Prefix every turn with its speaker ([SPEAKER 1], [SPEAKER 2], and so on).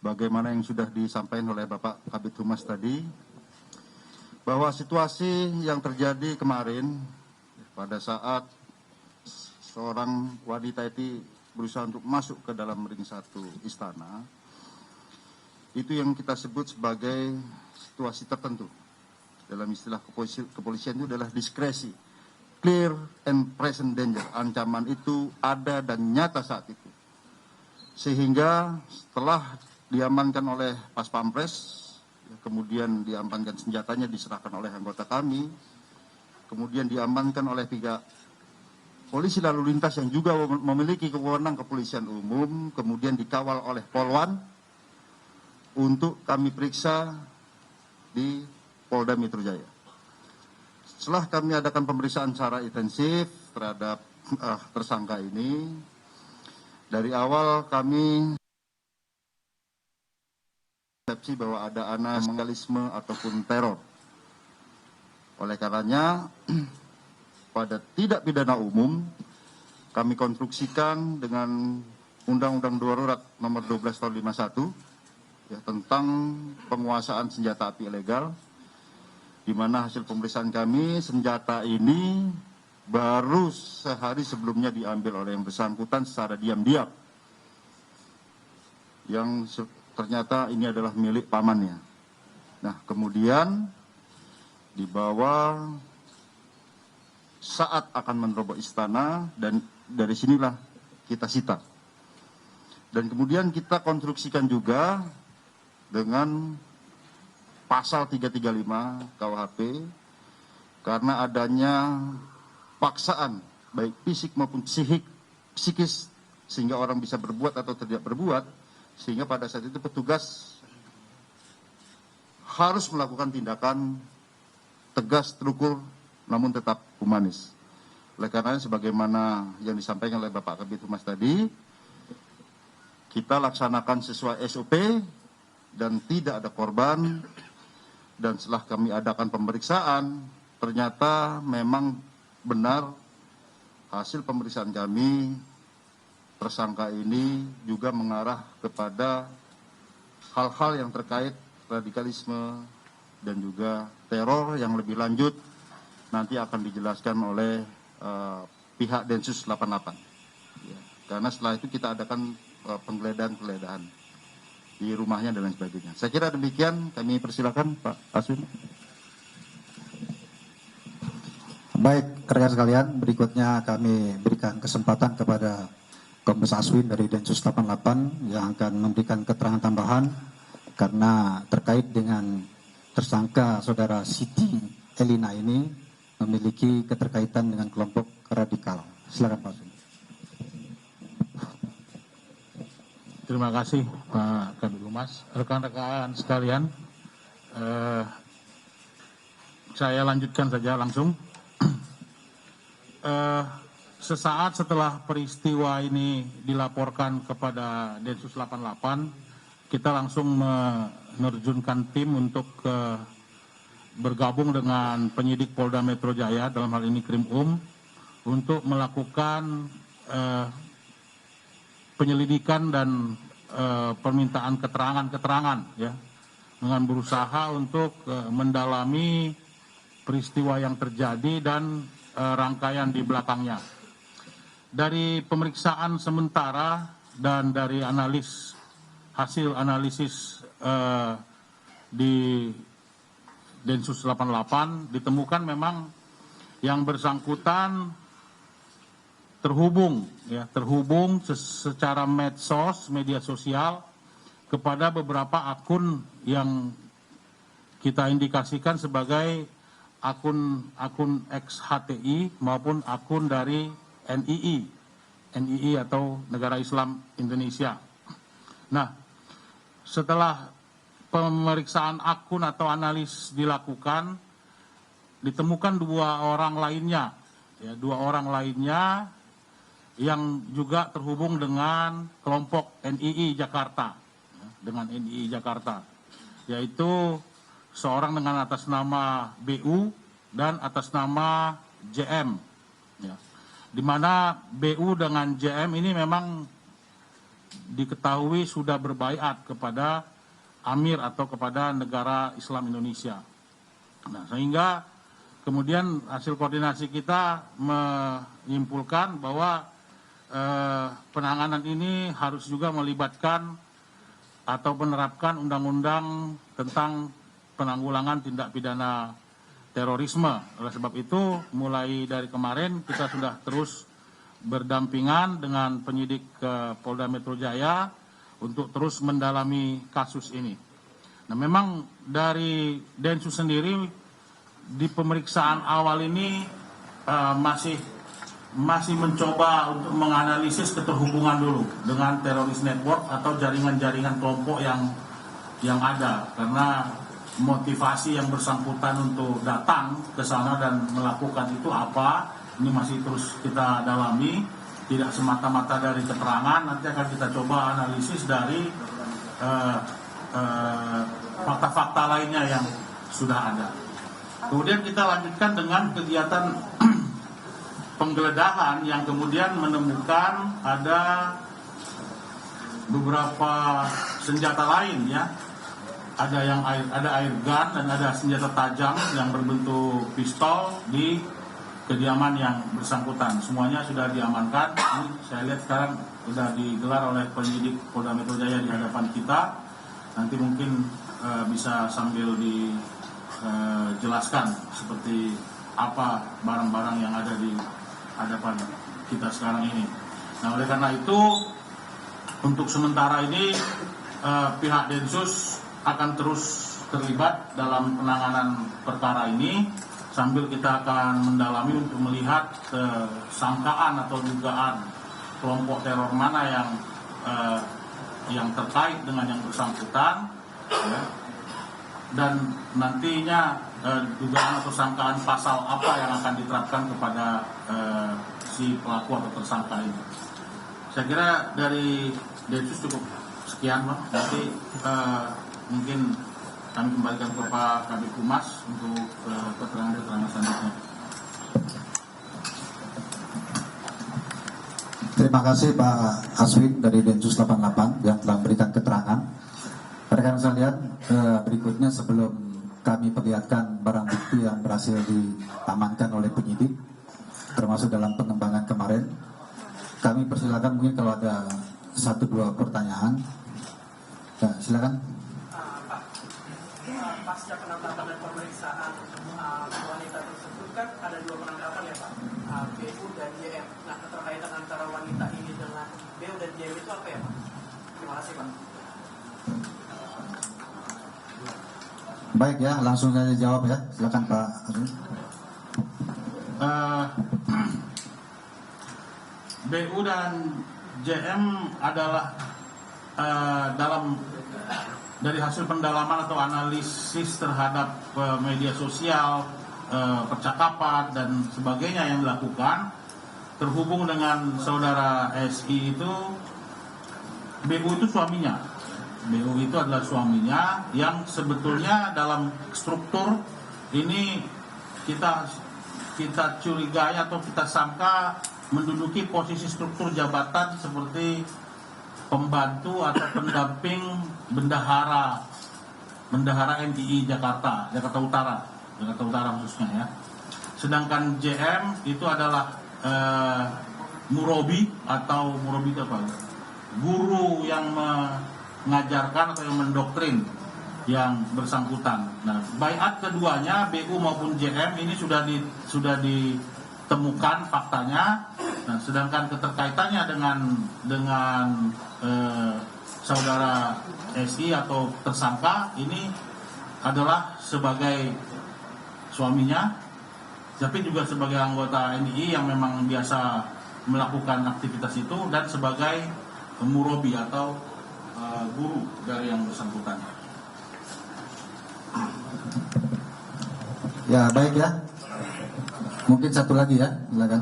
[SPEAKER 1] Bagaimana yang sudah disampaikan oleh Bapak Kabid Humas tadi, bahwa situasi yang terjadi kemarin pada saat seorang wanita itu berusaha untuk masuk ke dalam ring 1 istana, itu yang kita sebut sebagai situasi tertentu. Dalam istilah kepolisian itu adalah diskresi, clear and present danger. Ancaman itu ada dan nyata saat itu. Sehingga setelah diamankan oleh Pas Pampres, kemudian diamankan senjatanya diserahkan oleh anggota kami, kemudian diamankan oleh pihak polisi lalu lintas yang juga memiliki wewenang kepolisian umum, kemudian dikawal oleh Polwan untuk kami periksa di Polda Metro Jaya. Setelah kami adakan pemeriksaan secara intensif terhadap tersangka ini, dari awal kami persepsi bahwa ada anarkisme ataupun teror. Oleh karenanya, pada tidak pidana umum, kami konstruksikan dengan Undang-Undang Darurat Nomor 12 Tahun 51 ya, tentang penguasaan senjata api ilegal, di mana hasil pemeriksaan kami senjata ini baru sehari sebelumnya diambil oleh yang bersangkutan secara diam-diam, yang ternyata ini adalah milik pamannya. Nah, kemudian dibawa saat akan menerobos istana, dan dari sinilah kita sita. Dan kemudian kita konstruksikan juga dengan pasal 335 KUHP, karena adanya paksaan baik fisik maupun psikis sehingga orang bisa berbuat atau tidak berbuat, sehingga pada saat itu petugas harus melakukan tindakan tegas, terukur, namun tetap humanis. Oleh karena sebagaimana yang disampaikan oleh Bapak Kabid Humas tadi, kita laksanakan sesuai SOP dan tidak ada korban. Dan setelah kami adakan pemeriksaan, ternyata memang benar hasil pemeriksaan kami, tersangka ini juga mengarah kepada hal-hal yang terkait radikalisme dan juga teror yang lebih lanjut, nanti akan dijelaskan oleh pihak Densus 88. Ya, karena setelah itu kita adakan penggeledahan di rumahnya dan lain sebagainya. Saya kira demikian, kami persilakan Pak Aswin.
[SPEAKER 2] Baik, rekan sekalian, berikutnya kami berikan kesempatan kepada Kombes Aswin dari Densus 88 yang akan memberikan keterangan tambahan karena terkait dengan tersangka saudara Siti Elina ini memiliki keterkaitan dengan kelompok radikal. Silakan Pak Aswin.
[SPEAKER 3] Terima kasih Pak Kabid Humas. Rekan-rekan sekalian, saya lanjutkan saja langsung. Sesaat setelah peristiwa ini dilaporkan kepada Densus 88, kita langsung menerjunkan tim untuk bergabung dengan penyidik Polda Metro Jaya, dalam hal ini Krimum, untuk melakukan penyelidikan dan permintaan keterangan ya, dengan berusaha untuk mendalami peristiwa yang terjadi dan rangkaian di belakangnya. Dari pemeriksaan sementara dan dari hasil analisis di Densus 88 ditemukan memang yang bersangkutan terhubung secara medsos, media sosial kepada beberapa akun yang kita indikasikan sebagai akun ex-HTI maupun akun dari NII atau Negara Islam Indonesia. Nah, setelah pemeriksaan akun atau analis dilakukan, ditemukan dua orang lainnya yang juga terhubung dengan kelompok NII Jakarta, yaitu seorang dengan atas nama BU dan atas nama JM, ya. Di mana BU dengan JM ini memang diketahui sudah berbaiat kepada Amir atau kepada negara Islam Indonesia. Nah, sehingga kemudian hasil koordinasi kita menyimpulkan bahwa penanganan ini harus juga melibatkan atau menerapkan undang-undang tentang penanggulangan tindak pidana terorisme. Oleh sebab itu, mulai dari kemarin kita sudah terus berdampingan dengan penyidik Polda Metro Jaya untuk terus mendalami kasus ini. Nah, memang dari Densus sendiri di pemeriksaan awal ini masih mencoba untuk menganalisis keterhubungan dulu dengan teroris network atau jaringan-jaringan kelompok yang ada, karena motivasi yang bersangkutan untuk datang ke sana dan melakukan itu apa, ini masih terus kita dalami. Tidak semata-mata dari keterangan, nanti akan kita coba analisis dari fakta-fakta lainnya yang sudah ada. Kemudian kita lanjutkan dengan kegiatan penggeledahan yang kemudian menemukan ada beberapa senjata lain, ya. Ada air gun dan ada senjata tajam yang berbentuk pistol di kediaman yang bersangkutan. Semuanya sudah diamankan. Ini saya lihat sekarang sudah digelar oleh penyidik Polda Metro Jaya di hadapan kita. Nanti mungkin bisa sambil dijelaskan seperti apa barang-barang yang ada di hadapan kita sekarang ini. Nah, oleh karena itu, untuk sementara ini pihak Densus akan terus terlibat dalam penanganan perkara ini, sambil kita akan mendalami untuk melihat sangkaan atau dugaan kelompok teror mana yang terkait dengan yang bersangkutan, ya. Dan nantinya dugaan atau sangkaan pasal apa yang akan diterapkan kepada si pelaku atau tersangka ini. Saya kira dari Densus cukup sekian, Bang. Nanti mungkin kami kembalikan ke Pak Kabid Humas untuk keterangan-keterangan selanjutnya.
[SPEAKER 2] Terima kasih Pak Aswin dari Densus 88 yang telah memberikan keterangan. Rekan sekalian, berikutnya sebelum kami perlihatkan barang bukti yang berhasil diamankan oleh penyidik, termasuk dalam pengembangan kemarin, kami persilakan mungkin kalau ada 1-2 pertanyaan. Ya, silakan.
[SPEAKER 4] Pasca penangkapan dan pemeriksaan wanita tersebut kan ada 2 penangkapan ya Pak, BU dan JM. Nah, keterkaitan antara wanita ini dengan BU dan JM itu apa ya Pak? Terima kasih Pak.
[SPEAKER 2] Baik ya, langsung saja jawab ya. Silakan Pak Aswin.
[SPEAKER 3] BU dan JM adalah dari hasil pendalaman atau analisis terhadap media sosial, percakapan dan sebagainya yang dilakukan, terhubung dengan saudara SI itu, BU itu suaminya. BU itu adalah suaminya yang sebetulnya dalam struktur ini kita curigai atau kita sangka menduduki posisi struktur jabatan seperti pembantu atau pendamping bendahara NII Jakarta Utara khususnya, ya. Sedangkan JM itu adalah murabi itu apa? Guru yang mengajarkan atau yang mendoktrin yang bersangkutan. Nah, baiat keduanya BU maupun JM ini sudah ditemukan faktanya. Nah, sedangkan keterkaitannya dengan saudara SI atau tersangka ini adalah sebagai suaminya, tapi juga sebagai anggota NII yang memang biasa melakukan aktivitas itu, dan sebagai murabi atau guru dari yang bersangkutan.
[SPEAKER 2] Ya, baik ya. Mungkin satu lagi ya, silakan.